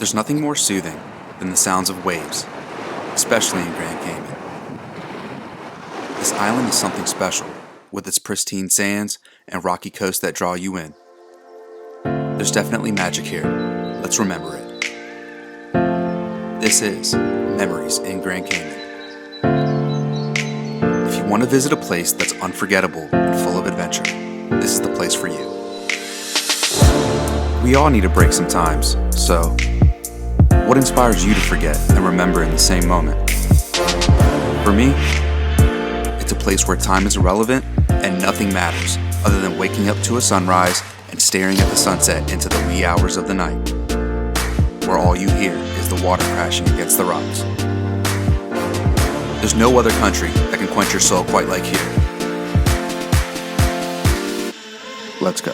There's nothing more soothing than the sounds of waves, especially in Grand Cayman. This island is something special, with its pristine sands and rocky coast that draw you in. There's definitely magic here. Let's remember it. This is Memories in Grand Cayman. If you want to visit a place that's unforgettable and full of adventure, this is the place for you. We all need a break sometimes, so what inspires you to forget and remember in the same moment? For me, it's a place where time is irrelevant and nothing matters other than waking up to a sunrise and staring at the sunset into the wee hours of the night, where all you hear is the water crashing against the rocks. There's no other country that can quench your soul quite like here. Let's go.